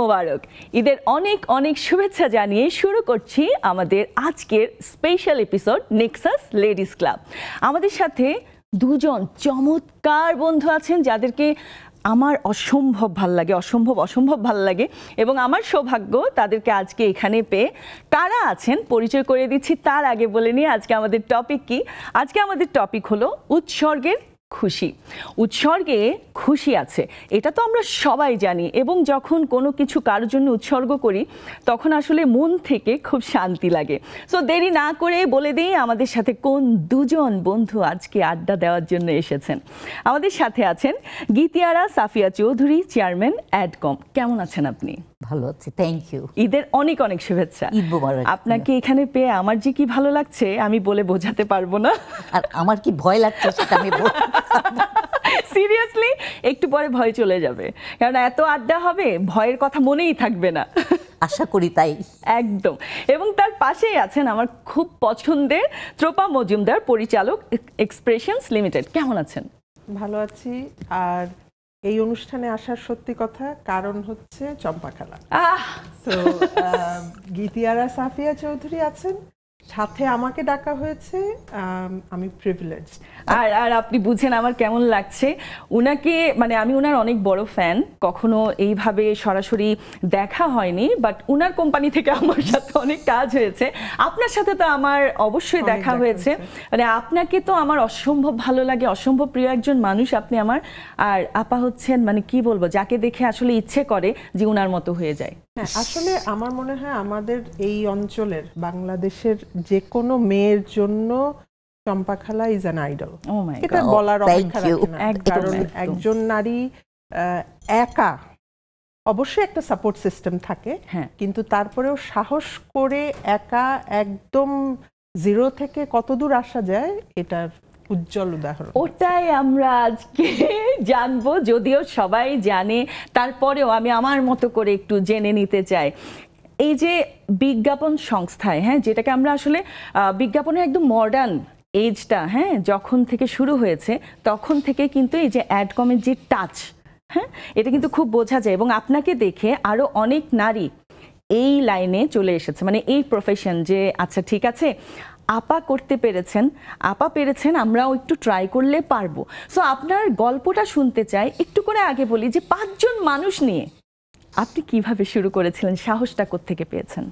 মোবারক। ঈদের অনেক অনেক শুভেচ্ছা জানিয়ে শুরু করছি আমাদের আজকের special episode Nexus ladies club. আমাদের সাথে দুজন চমৎকার বন্ধু আছেন যাদেরকে আমার অসম্ভব ভাল লাগে এবং আমার সৌভাগ্য তাদেরকে আজকে এখানে পেয়ে। কারা আছেন পরিচয় করে দিচ্ছি, তার আগে বলে নিয়ে আজকে আমাদের টপিক কি। আজকে আমাদের টপিক হলো উৎসর্গের খুশি। উৎসর্গে খুশি আছে এটা তো আমরা সবাই জানি, এবং যখন কোনো কিছু কারোর জন্য উৎসর্গ করি তখন আসলে মন থেকে খুব শান্তি লাগে। সো দেরি না করে বলে দিই আমাদের সাথে কোন দুজন বন্ধু আজকে আড্ডা দেওয়ার জন্য এসেছেন। আমাদের সাথে আছেন গীতিয়ারা সাফিয়া চৌধুরী, চেয়ারম্যান অ্যাডকম। কেমন আছেন আপনি? ভালো আছি, থ্যাংক ইউ। ঈদের অনেক অনেক শুভেচ্ছা। ঈদ মোবারক। আপনাকে এখানে পেয়ে আমার যে কি ভালো লাগছে আমি বলে বোঝাতে পারবো না। আর আমার কি ভয় লাগছে সেটা আমি সিরিয়াসলি একটু পরে ভয় চলে যাবে, কারণ এত আড্ডা হবে ভয়ের কথা মনেই থাকবে না। আশা করি তাই। একদম। এবং তার পাশেই আছেন আমার খুব পছন্দের ত্রোপা মজুমদার, পরিচালক এক্সপ্রেশনস লিমিটেড। কেমন আছেন? ভালো আছি। আর এই অনুষ্ঠানে আসার সত্যি কথা কারণ হচ্ছে চম্পা খেলা। তো গীতিয়ারা সাফিয়া চৌধুরী আছেন, সাথে আমাকে ডাকা হয়েছে, আমি প্রিভিলেজ। আর আপনি বুঝেন আমার কেমন লাগছে। উনাকে মানে আমি উনার অনেক বড় ফ্যান, কখনো এইভাবে সরাসরি দেখা হয়নি, বাট উনার কোম্পানি থেকে আমার সাথে অনেক কাজ হয়েছে। আপনার সাথে তো আমার অবশ্যই দেখা হয়েছে। মানে আপনাকে তো আমার অসম্ভব ভালো লাগে, অসম্ভব প্রিয় একজন মানুষ আপনি আমার। আর আপা হচ্ছেন মানে কি বলবো, যাকে দেখে আসলে ইচ্ছে করে যে উনার মতো হয়ে যায়। হ্যাঁ, আসলে আমার মনে হয় আমাদের এই অঞ্চলের বাংলাদেশের যে কোনো মেয়ের জন্য চম্পা খেলা ইজ অ্যান আইডল। এটা বলার অপেক্ষা রাখে না, কারণ একজন নারী একা অবশ্যই একটা সাপোর্ট সিস্টেম থাকে, কিন্তু তারপরেও সাহস করে একা একদম জিরো থেকে কতদূর আসা যায় এটার উজ্জ্বল উদাহরণ। ওটাই আমরা আজকে জানবো, যদিও সবাই জানে তারপরেও আমি আমার মতো করে একটু জেনে নিতে চাই। এই যে বিজ্ঞাপন সংস্থায়, যেটাকে আমরা আসলে বিজ্ঞাপনের একদম মডার্ন এজটা যখন থেকে শুরু হয়েছে তখন থেকে কিন্তু এই যে অ্যাডকমের যে টাচ, এটা কিন্তু খুব বোঝা যায়। এবং আপনাকে দেখে আরো অনেক নারী এই লাইনে চলে এসেছে, মানে এই প্রফেশন যে আচ্ছা ঠিক আছে আপা করতে পেরেছেন, আমরাও একটু ট্রাই করলে পারবো। সো আপনার গল্পটা শুনতে চাই, একটু করে আগে বলি যে 5 জন মানুষ নিয়ে আপনি কিভাবে শুরু করেছিলেন, সাহসটা কোত্থেকে পেয়েছেন?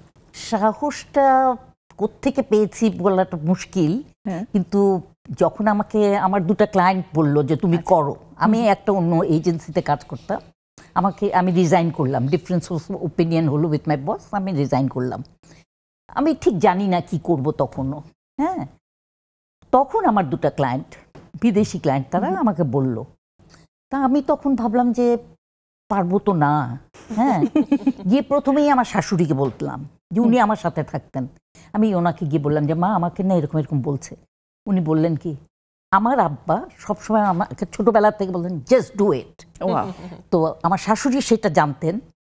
সাহসটা কোত্থেকে পেয়েছি বলাটা মুশকিল, কিন্তু যখন আমাকে আমার 2টা ক্লায়েন্ট বললো যে তুমি করো, আমি একটা অন্য এজেন্সিতে কাজ করতাম, আমি রিজাইন করলাম। ডিফারেন্স অফ ওপিনিয়ন হলো উইথ মাই বস, আমি রিজাইন করলাম। আমি ঠিক জানি না কি করব তখনও। তখন আমার 2টা ক্লায়েন্ট, বিদেশি ক্লায়েন্ট, তারা আমাকে বলল। তা আমি তখন ভাবলাম যে পারবো তো না। গিয়ে প্রথমেই আমার শাশুড়িকে বললাম, যে উনি আমার সাথে থাকতেন। আমি ওনাকে গিয়ে বললাম যে মা আমাকে না এরকম এরকম বলছে। উনি বললেন কি, আমার আব্বা সবসময় আমাকে ছোটবেলা থেকে বললেন জাস্ট ডু ইট। তো আমার শাশুড়ি সেটা জানতেন।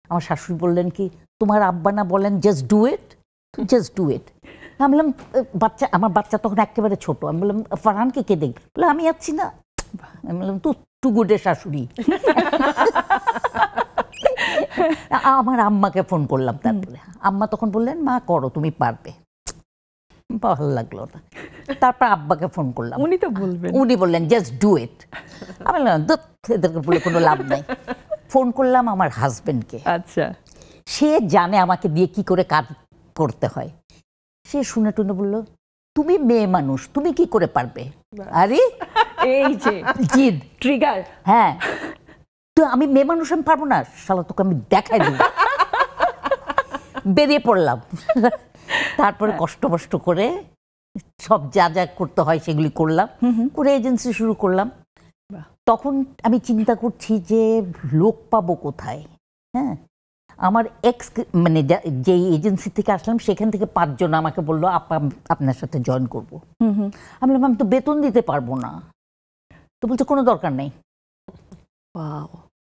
আমার শাশুড়ি বললেন কি, তোমার আব্বা না বলেন just do it, just do it. আমি বললাম আমার বাচ্চা তখন একেবারে ছোট, আমি বললাম ফারহানকে কে দেখবে? বলে আমি যাচ্ছি না। আমি বললাম টু গুডের শাশুড়ি। আমার আম্মাকে ফোন করলাম, তারপরে আম্মা তখন বললেন মা করো, তুমি পারবে। ভালো লাগলো না। তারপর আব্বাকে ফোন করলাম, উনি বললেন জাস্ট ডু ইট। আমি বললাম এদেরকে বলে কোনো লাভ নাই। ফোন করলাম আমার হাজবেন্ডকে। আচ্ছা, সে জানে আমাকে দিয়ে কি করে কাজ করতে হয়। সে শুনে টুনে বললো তুমি মেয়ে মানুষ, তুমি কি করে পারবে? আরে এই যে জিদ ট্রিগার। হ্যাঁ, তো আমি মেয়ে মানুষ, আমি পারবো না, শালা তোকে আমি দেখাই দেব। বেরিয়ে পড়লাম। তারপরে কষ্ট করে সব যা যা করতে হয় সেগুলি করলাম, করে এজেন্সি শুরু করলাম। তখন আমি চিন্তা করছি যে লোক পাবো কোথায়। আমার মানে যে এজেন্সি থেকে আসলাম সেখান থেকে 5 জন আমাকে বললো আপা আপনার সাথে জয়েন করবো। আমি বললাম আমি তো বেতন দিতে পারবো না। তো বলছে কোনো দরকার নেই।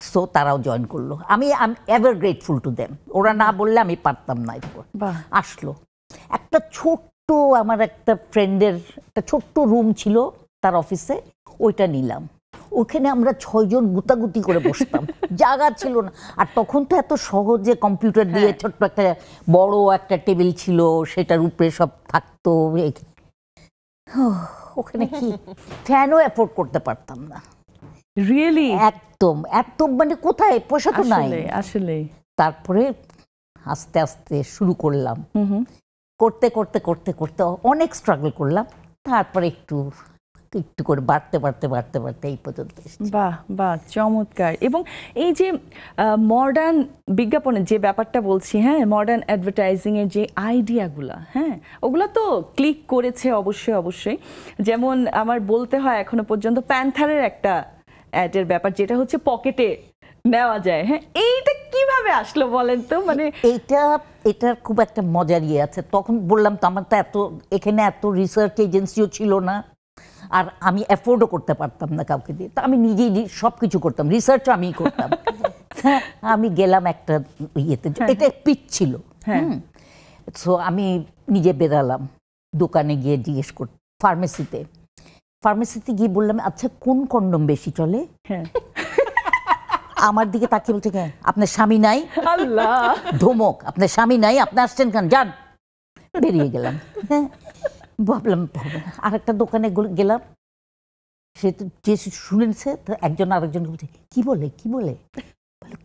সো তারাও জয়েন করলো। আমি এভার গ্রেটফুল টু দেম। ওরা না বললে আমি পারতাম না। আসলো একটা ছোট্ট, আমার একটা ফ্রেন্ডের একটা ছোট্ট রুম ছিল তার অফিসে, ওইটা নিলাম। ওখানে আমরা 6 জন গুতাগুতি করে বসতাম, জায়গা ছিল না। আর তখন তো এত সহজে কম্পিউটার দিয়ে ছোট্ট একটা বড় একটা টেবিল ছিল, সেটার উপরে সব থাকতো। ওখানে কি ফ্যানও অ্যাফোর্ড করতে পারতাম না। রিয়েলি? একদম একদম, মানে কোথায়, পয়সা তো নাই আসলে। তারপরে আস্তে আস্তে শুরু করলাম, করতে করতে করতে করতে অনেক স্ট্রাগল করলাম, তারপরে একটু একটু করে বাড়তে বাড়তে বাড়তে বাড়তে এই পর্যন্ত এসেছি। বাহ বাহ, চমৎকার। এবং এই যে মডার্ন বিজ্ঞাপনের যে ব্যাপারটা বলছি, হ্যাঁ, মডার্ন অ্যাডভার্টাইজিং এর যে আইডিয়াগুলো, হ্যাঁ, ওগুলো তো ক্লিক করেছে অবশ্যই অবশ্যই। যেমন আমার বলতে হয় এখনো পর্যন্ত প্যান্থারের একটা অ্যাডের ব্যাপার, যেটা হচ্ছে পকেটে নেওয়া যায়। হ্যাঁ, এইটা কিভাবে আসলো বলেন তো? মানে এটার খুব একটা মজার ইয়ে আছে। তখন বললাম তো আমার তো এখানে এত রিসার্চ এজেন্সিও ছিল না, আর আমি অ্যাফোর্ডও করতে পারতাম না কাউকে দিয়ে। তো আমি নিজেই সব কিছু করতাম, রিসার্চও আমিই করতাম। আমি গেলাম একটা ইয়েতে, এটা পিচ ছিল, সো আমি নিজে বেরালাম, দোকানে গিয়ে জিজ্ঞেস করতে, ফার্মেসিতে গিয়ে বললাম, আচ্ছা কোন কন্ডম বেশি চলে? আমার দিকে তাকিয়ে বলছে, আপনার স্বামী নাই? আল্লাহ, ধমক, আপনার স্বামী নাই, আপনি আসছেন কেন, যান। বেরিয়ে গেলাম। ভাবলাম আর একটা দোকানে গেলাম, সে তো যে শুনেছে, একজন আরেকজনকে বলছে, কি বলে বলে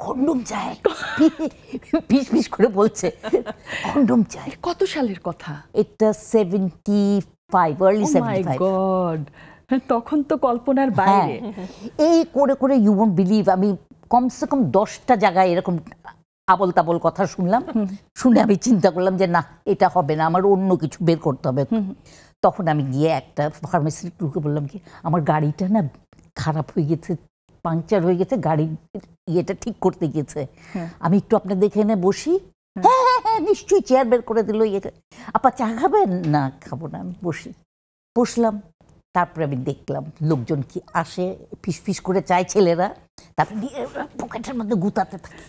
কন্ডম চাই, পিস পিস করে বলছে কন্ডম চাই। কত সালের কথা এটা? 75, early 75। গড, তখন তো কল্পনার বাইরে। এই করে করে ইউ ওয়ন্ট বিলিভ, আমি কমসে কম 10টা জায়গায় এরকম আবল তাবল কথা শুনলাম। শুনে আমি চিন্তা করলাম যে না, এটা হবে না, আমার অন্য কিছু বের করতে হবে। তখন আমি গিয়ে একটা ফার্মেসির টুকে বললাম কি, আমার গাড়িটা না খারাপ হয়ে গেছে, পাংচার হয়ে গেছে, গাড়ির ইয়েটা ঠিক করতে গিয়েছে, আমি একটু আপনাদের এখানে বসি। হ্যাঁ হ্যাঁ হ্যাঁ, নিশ্চয়ই। চেয়ার বের করে দিল। আপা চা খাবেন? না খাবো না, আমি বসলাম। তারপরে আমি দেখলাম লোকজন কি আসে, ফিস ফিস করে চায় ছেলেরা, তারপরে পকেটের মধ্যে গুতাতে থাকে।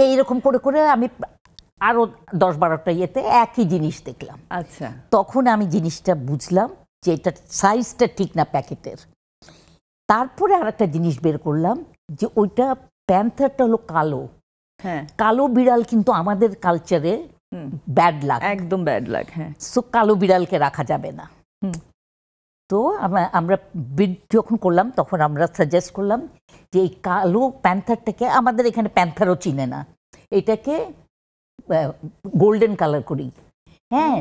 এইরকম করে করে আমি আরো 10-12টা ইয়েতে একই জিনিস দেখলাম। আচ্ছা, তখন আমি জিনিসটা বুঝলাম যে এটা সাইজটা ঠিক না প্যাকেটের। তারপরে আর একটা জিনিস বের করলাম যে ওইটা প্যান্থারটা হলো কালো। হ্যাঁ, কালো বিড়াল কিন্তু আমাদের কালচারে ব্যাড লাক, একদম ব্যাড লাক। হ্যাঁ, সো কালো বিড়ালকে রাখা যাবে না। তো আমরা বিড যখন করলাম তখন আমরা সাজেস্ট করলাম যে এই কালো প্যান্থারটাকে, আমাদের এখানে প্যান্থারও চিনে না, এটাকে গোল্ডেন কালার করি। হ্যাঁ,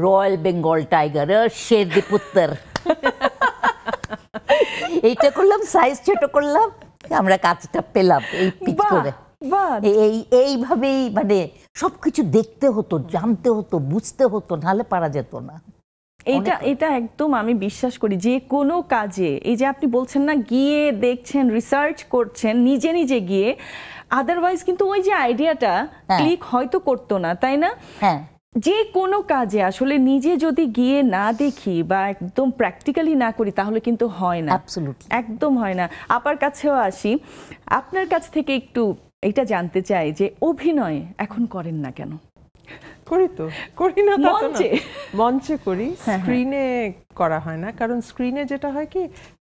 রয়্যাল বেঙ্গল টাইগার, শের দি পুত্তর, এইটা করলাম, সাইজ ছোট করলাম, আমরা কাজটা পেলাম এই পিচ করে। এইভাবেই মানে সবকিছু দেখতে হতো, জানতে হতো, বুঝতে হতো, নাহলে পারা যেত না। এটা একদম আমি বিশ্বাস করি, যে কোনো কাজে এই যে আপনি বলছেন না, গিয়ে দেখছেন, রিসার্চ করছেন নিজে নিজে গিয়ে, আদারওয়াইজ কিন্তু ওই যে আইডিয়াটা ক্লিক হয়তো করতো না, তাই না? হ্যাঁ, যে কোনো কাজে আসলে নিজে যদি গিয়ে না দেখি বা একদম প্র্যাকটিক্যালি না করি তাহলে কিন্তু হয় না, একদম হয় না। আপার কাছেও আসি, আপনার কাছ থেকে একটু এটা জানতে চাই যে অভিনয় এখন করেন না কেন? করি না, মঞ্চে করি, স্ক্রিনে করা হয় না। কারণ স্ক্রিনে যেটা হয় কি,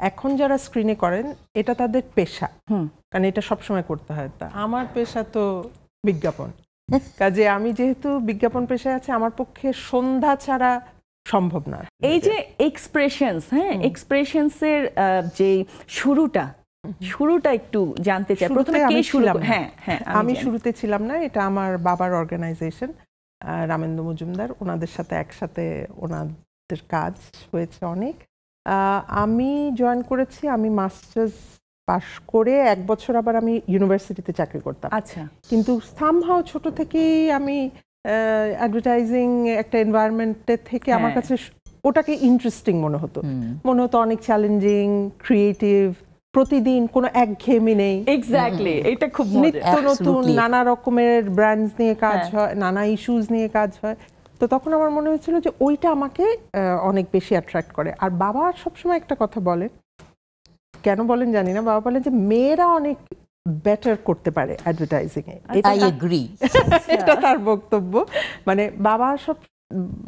এখন যারা স্ক্রিনে করেন এটা তাদের পেশা, কারণ এটা সবসময় করতে হয়। তা আমার পেশা তো বিজ্ঞাপন, কাজে আমি যেহেতু বিজ্ঞাপন পেশায় আছে, আমার পক্ষে সন্ধ্যা ছাড়া সম্ভব না। এই যে এক্সপ্রেশনস, হ্যাঁ, এক্সপ্রেশনসের যে শুরুটা একটু জানতে চাই। প্রথমে কে শুরু? হ্যাঁ হ্যাঁ, আমি শুরুতে ছিলাম না, এটা আমার বাবার অর্গানাইজেশন রামেন্দ্র মজুমদার, ওনাদের সাথে একসাথে ওনাদের কাজ হয়েছে অনেক। আমি জয়েন করেছি, আমি মাস্টার্স পাশ করে 1 বছর আবার আমি ইউনিভার্সিটিতে চাকরি করতাম। আচ্ছা, কিন্তু সামহাও ছোট থেকেই আমি অ্যাডভার্টাইজিং একটা এনভায়রনমেন্টে থেকে আমার কাছে ওটাকে ইন্টারেস্টিং মনে হতো, অনেক চ্যালেঞ্জিং, ক্রিয়েটিভ, প্রতিদিন কোনো একঘেয়েমি নেই। এক্স্যাক্টলি, এটা খুব নিত্য নতুন নানা রকমের ব্র্যান্ডস নিয়ে কাজ হয়, নানা ইস্যুস নিয়ে কাজ হয়। তো তখন আমার মনে হয়েছিল যে ওইটা আমাকে অনেক বেশি অ্যাট্রাক্ট করে। আর বাবা সবসময় একটা কথা বলে, কেন বলেন জানি না, বাবা বলেন যে মেয়েরা অনেক বেটার করতে পারে অ্যাডভার্টাইজিং এ। এটা তার বক্তব্য। মানে বাবা সব,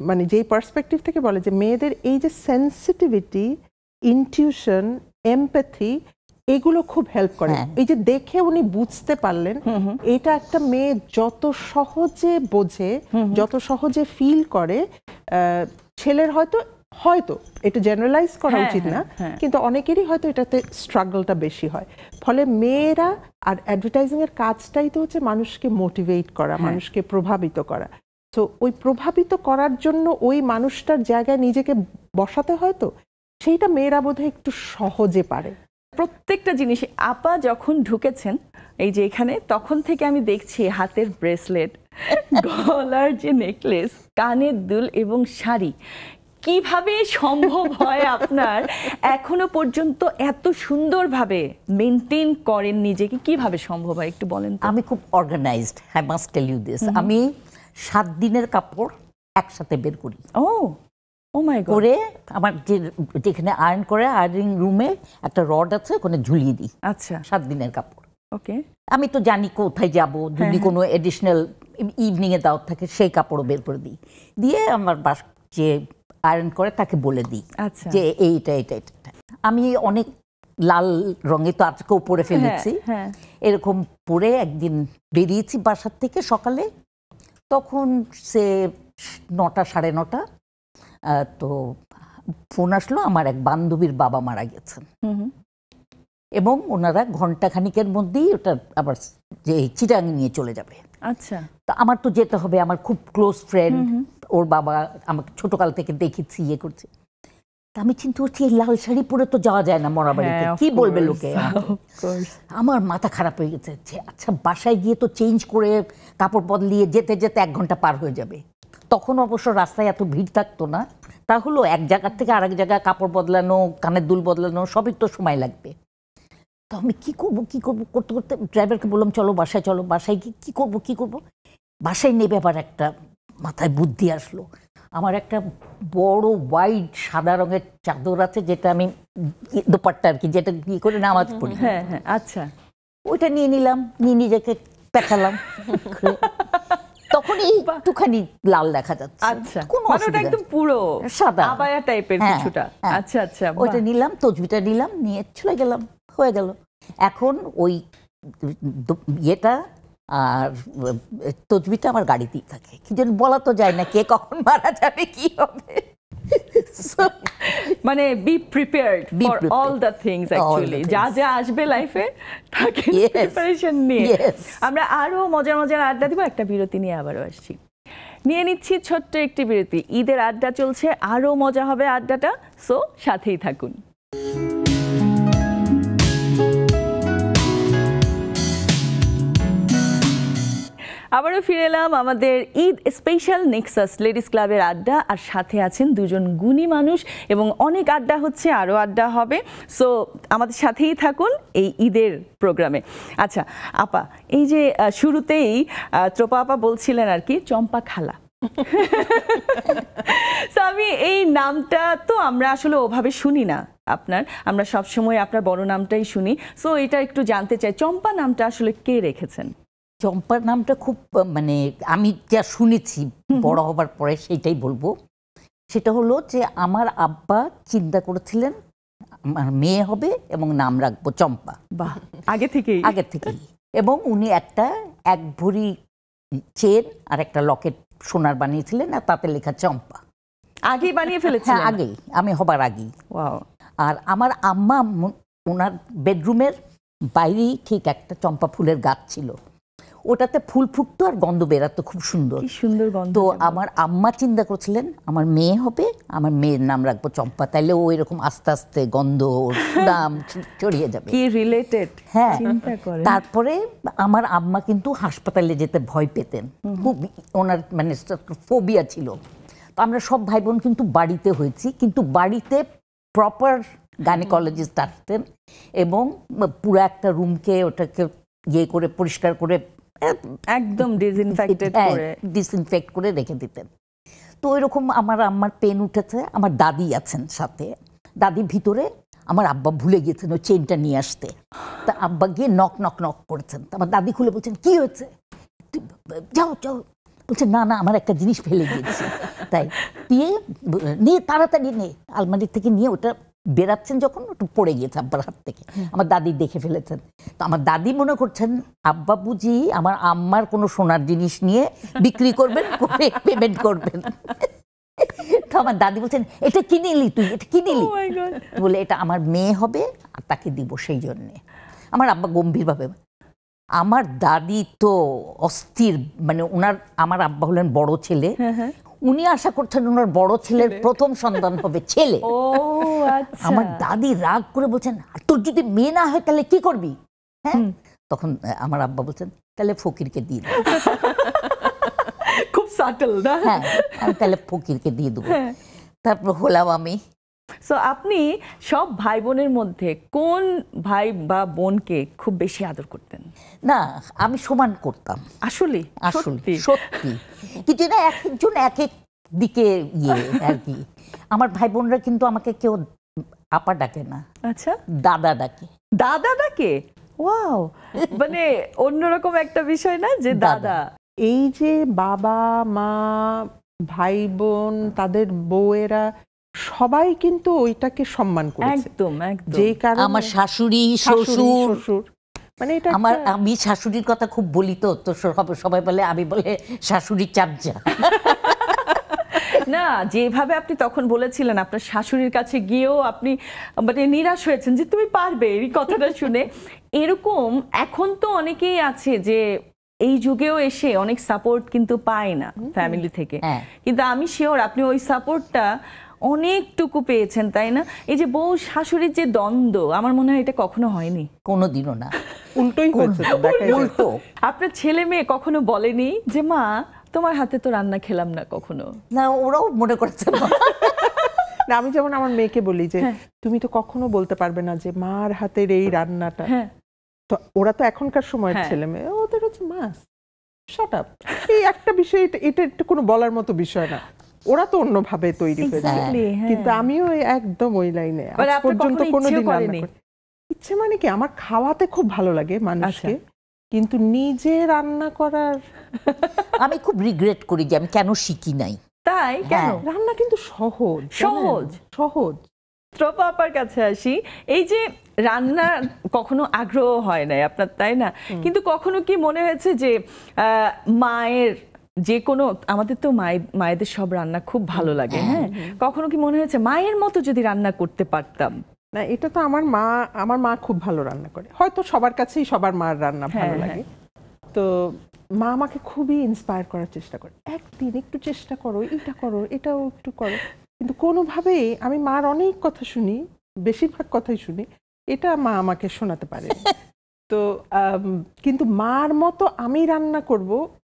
মানে যেই পার্সপেক্টিভ থেকে বলে যে মেয়েদের এই যে সেন্সিটিভিটি, ইনটিউশন, এমপ্যাথি, এগুলো খুব হেল্প করে। এই যে দেখে উনি বুঝতে পারলেন এটা একটা মেয়ে যত সহজে বোঝে, যত সহজে ফিল করে, ছেলের হয়তো এটা জেনারেলাইজ করা উচিত না, কিন্তু অনেকেরই হয়তো এটাতে স্ট্রাগলটা বেশি হয়। ফলে মেয়েরা আর অ্যাডভার্টাইজিং এর কাজটাই তো হচ্ছে মানুষকে মোটিভেট করা, মানুষকে প্রভাবিত করা। তো ওই প্রভাবিত করার জন্য ওই মানুষটার জায়গায় নিজেকে বসাতে হয়, তো সেইটা মেয়েরা বোধহয় একটু সহজে পারে। প্রত্যেকটা জিনিস আপা যখন ঢুকেছেন এই যে এখানে, তখন থেকে আমি দেখছি হাতের ব্রেসলেট, গলার যে নেকলেস, কানের দুল এবং শাড়ি, কিভাবে সম্ভব হয় আপনার এখনো পর্যন্ত এত সুন্দরভাবে মেনটেন করেন নিজেকে, কিভাবে সম্ভব হয় একটু বলেন। আমি খুব organized, I must tell you this. আমি 7 দিনের কাপড় একসাথে বের করি। Oh my god. করে আমার যেখানে আয়রন করে আয়রন রুমে একটা রড আছে, ওখানে ঝুলিয়ে দিই। আচ্ছা, 7 দিনের কাপড়। ওকে। আমি তো জানি কোথায় যাব, যদি কোনো এডিশনাল ইভিনিং এ দাওয়াত থাকে সেই কাপড়ও বের করে দিই, দিয়ে আমার যে আয়রন করে তাকে বলে দিই যে এইটা এটা এটা। আমি অনেক লাল রঙে তো আজকেও পরে ফেলেছি, এরকম পরে একদিন বেরিয়েছি বাসার থেকে সকালে, তখন সে 9টা 9:30, তো ফোন আসলো আমার এক বান্ধবীর বাবা মারা গেছেন, এবং ওনারা ঘন্টাখানিকের মধ্যেই ওটা আবার যে চিটাং নিয়ে চলে যাবে। আচ্ছা, তো আমার তো যেতে হবে, আমার খুব ক্লোজ ফ্রেন্ড, ওর বাবা আমাকে ছোটকাল থেকে দেখেছি, ইয়ে করছে। আমি চিন্তা করছি এই লাল শাড়ি পরে তো যাওয়া যায় না মরা বাড়িতে, কি বলবে লোকে। আমার মাথা খারাপ হয়ে গেছে যে আচ্ছা বাসায় গিয়ে তো চেঞ্জ করে কাপড় বদলিয়ে যেতে যেতে 1 ঘন্টা পার হয়ে যাবে। তখন অবশ্য রাস্তায় এত ভিড় থাকতো না, তাহলে এক জায়গার থেকে আরেক জায়গায় কাপড় বদলানো, কানের দুল বদলানো, সবই তো সময় লাগবে। তো আমি কি করব করতে করতে ড্রাইভারকে বললাম চলো বাসায়, চলো বাসায় গিয়ে কি করব। বাসায় নেবে আবার একটা মাথায় বুদ্ধি আসলো, আমার একটা বড় হোয়াইট সাদা রঙের চাদর আছে, যেটা আমি দোপাট্টা আর কি, যেটা কি করে নামাজ পড়ি। আচ্ছা, ওইটা নিয়ে নিলাম, নিয়ে নিজেকে পেঁচালাম, তখন একটুখানি লাল দেখা যাচ্ছে। আচ্ছা, মানে ওটা একদম পুরো সাদা আবায়া টাইপের কিছুটা। আচ্ছা আচ্ছা, ওইটা নিলাম, তসবিটা নিলাম, নিয়ে চলে গেলাম, হয়ে গেল। এখন ওই ইয়েটা আর তসবিটা আমার গাড়িতেই থাকে, কি যেন বলা তো যায় না কে কখন মারা যাবে, কি হবে। মানে be prepared for all the things, actually যা যা আসবে লাইফে তাকে প্রিপারেশন নিয়ে। আমরা আরো মজার মজার আড্ডা দিব, একটা বিরতি নিয়ে আবারও আসছি। নিয়ে নিচ্ছি ছোট্ট একটি বিরতি, ঈদের আড্ডা চলছে, আরো মজা হবে আড্ডাটা, সো সাথেই থাকুন। আবারও ফিরে এলাম আমাদের ঈদ স্পেশাল নেক্সাস লেডিস ক্লাবের আড্ডা, আর সাথে আছেন দুজন গুণী মানুষ, এবং অনেক আড্ডা হচ্ছে, আরও আড্ডা হবে, সো আমাদের সাথেই থাকুন এই ঈদের প্রোগ্রামে। আচ্ছা আপা, এই যে শুরুতেই ত্রোপা আপা বলছিলেন আর কি চম্পা খালা, আমি এই নামটা তো আমরা আসলে ওভাবে শুনি না আপনার, আমরা সবসময় আপনার বড় নামটাই শুনি, সো এটা একটু জানতে চাই চম্পা নামটা আসলে কে রেখেছেন? চম্পার নামটা খুব মানে আমি যা শুনেছি বড় হবার পরে সেইটাই বলবো। সেটা হলো যে আমার আব্বা চিন্তা করেছিলেন আমার মেয়ে হবে এবং নাম রাখবো চম্পা। বাহ, আগে থেকেই এবং উনি একটা 1 ভরি চেন আর একটা লকেট সোনার বানিয়েছিলেন, আর তাতে লেখা চম্পা। আগেই বানিয়ে ফেলেছিলেন? হ্যাঁ, আগেই, আমি হবার আগেই। আর আমার আম্মা ওনার বেডরুমের বাইরেই ঠিক একটা চম্পা ফুলের গাছ ছিল, ওটাতে ফুল ফুটতো আর গন্ধ বেরাতো খুব সুন্দর, কি সুন্দর গন্ধ। তো আমার আম্মা চিন্তা করছিলেন আমার মেয়ে হবে, আমার মেয়ের নাম রাখবো চম্পা, তাইলে ও এরকম আস্তে আস্তে গন্ধ নাম ছড়িয়ে যাবে। কি রিলেটেড, হ্যাঁ। চিন্তা করেন। তারপরে আমার আম্মা কিন্তু হাসপাতালে যেতে ভয় পেতেন, খুব ওনার মানে ফোবিয়া ছিল। তো আমরা সব ভাই বোন কিন্তু বাড়িতে হয়েছি, কিন্তু বাড়িতে প্রপার গাইনোকোলজিস্ট আসতেন এবং পুরো একটা রুমকে ওটাকে ইয়ে করে পরিষ্কার করে একদম ডিসইনফেক্ট করে রেখে দিতেন। তো ওইরকম আমার আম্মার পেন উঠেছে, আমার দাদি আছেন সাথে, দাদি ভিতরে, আমার আব্বা ভুলে গিয়েছেন ওই চেনটা নিয়ে আসতে, তা আব্বা গিয়ে নক নক নক করেছেন, আমার দাদি খুলে বলছেন কি হয়েছে, যাও যাও, বলছে না না আমার একটা জিনিস ফেলে গিয়েছি, তাই দিয়ে নিয়ে তাড়াতাড়ি নে, আলমারি থেকে নিয়ে ওটা বেরাচ্ছেন যখন একটু পড়ে গিয়েছে আব্বার হাত থেকে, আমার দাদি দেখে ফেলেছেন। তো আমার দাদি মনে করছেন আব্বা বুঝি আমার আম্মার কোনো সোনার জিনিস নিয়ে বিক্রি করবেন, করে পেমেন্ট করবেন। তো আমার দাদি বলছেন এটা কি নিলি তুই, এটা কি নিলি? বলে এটা আমার মেয়ে হবে আর তাকে দিব সেই জন্যে। আমার আব্বা গম্ভীরভাবে, আমার দাদি তো অস্থির, মানে ওনার, আমার আব্বা হলেন বড় ছেলে, উনি আশা করছেন ওনার বড় ছেলের প্রথম সন্তান হবে ছেলে। আমার দাদি রাগ করে বলছেন তোর যদি মেয়ে না হয় তাহলে কি করবি? হ্যাঁ, তখন আমার আব্বা বলছেন তাহলে ফকিরকে দিয়ে দেব। খুব সাটল না? হ্যাঁ, আমি তাহলে ফকিরকে দিয়ে দেবো। তারপর হলাম আমি। সো আপনি সব ভাই বোনের মধ্যে কোন ভাই বা বোনকে খুব বেশি আদর করতেন? না, আমি সমান করতাম আসলে। আসলে সত্যি, কিন্তু না এক একজন এক এক দিকে ইয়ে আর কি। আমার ভাই বোনরা কিন্তু আমাকে কেউ আপা ডাকে না, আচ্ছা দাদা ডাকে। দাদা ডাকে? ওয়াও, মানে অন্যরকম একটা বিষয় না যে দাদা। এই যে বাবা মা ভাই বোন তাদের বউয়েরা সবাই কিন্তু ওইটাকে সম্মান করেছে। একদম একদম। যে কারণে আমার শাশুড়ি শ্বশুর, মানে এটা আমার, আমি শাশুড়ির কথা খুব বলি, তো সবাই বলে, আমি বলে শাশুড়ি চাপজা। না, যেভাবে আপনি তখন বলেছিলেন আপনার শাশুড়ির কাছে গিয়েও আপনি মানে নিরাশ হয়েছেন যে তুমি পারবে, এই কথাটা শুনে। এরকম এখন তো অনেকেই আছে যে এই যুগেও এসে অনেক সাপোর্ট কিন্তু পায় না ফ্যামিলি থেকে, কিন্তু আমি শিওর আপনি ওই সাপোর্টটা অনেকটুকু পেয়েছেন, তাই না? এই যে বউ শাশুড়ির যে দ্বন্দ্ব, আমার মনে হয় এটা কখনো হয়নি, কোনোদিনও না, উল্টোই হয়েছে। উল্টো। আপনার ছেলে মেয়ে কখনো বলেনি যে মা তোমার হাতে তো রান্না খেলাম না কখনো? না, ওরাও মনে করছে না। আমি যেমন আমার মেয়েকে বলি যে তুমি তো কখনো বলতে পারবে না যে মার হাতের এই রান্নাটা। তো ওরা তো এখনকার সময়ের ছেলে মেয়ে, ওদের হচ্ছে মাস শাট আপ, এই একটা বিষয়, এটা একটু কোনো বলার মতো বিষয় না। ওরা তো অন্যভাবে তৈরি হয়েছে, কিন্তু আমিও একদম ওই লাইনে আজ পর্যন্ত কোনোদিন রান্না করি। ইচ্ছে মানে কি, আমার খাওয়াতে খুব ভালো লাগে মানুষকে, কিন্তু নিজে রান্না করার আমি খুব রিগ্রেট করি যে আমি কেন শিখি নাই। তাই কেন? রান্না কিন্তু সহজ সহজ সহজ। ত্রপা আপার কাছে আসি। এই যে রান্না কখনো আগ্রহ হয় নাই আপনার, তাই না? কিন্তু কখনো কি মনে হয়েছে যে মায়ের যে কোনো, আমাদের তো মায়েদের সব রান্না খুব ভালো লাগে, হ্যাঁ, কখনো কি মনে হয়েছে মায়ের মতো যদি রান্না করতে পারতাম? না, এটা তো আমার মা খুব ভালো রান্না করে, হয়তো সবার কাছেই সবার মার রান্না ভালো লাগে। তো মা আমাকে খুবই ইন্সপায়ার করার চেষ্টা করে, একদিন একটু চেষ্টা করো, এটা করো, এটাও একটু করো। কিন্তু কোনোভাবেই আমি মার অনেক কথা শুনি, বেশিরভাগ কথাই শুনি, এটা মা আমাকে শোনাতে পারে। তো কিন্তু মার মতো আমি রান্না করব